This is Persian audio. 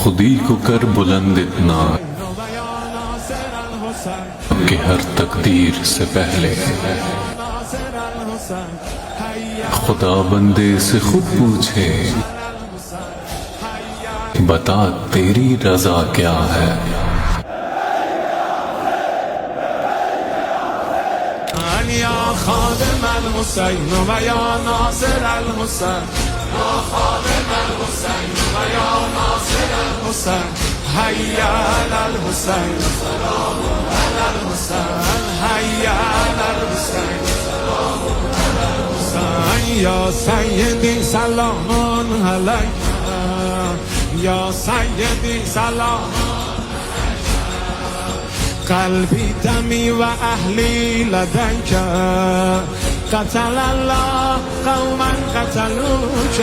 खुदी को कर बुलंद इतना कि हर तकदीर से पहले खुदा बंदे से खुद पूछे, बता तेरी रजा क्या है। या खादिम الحسین و یا ناصر الحسین، یا خادم الحسین و یا ناصر الحسین، حی علی الحسین سلام علی الحسین، حی علی الحسین سلام علی الحسین، یا سیدی سلام علیک، یا سیدی سلام قلبی دمی و اهلی لدیک، قتل الله قوما قتلوک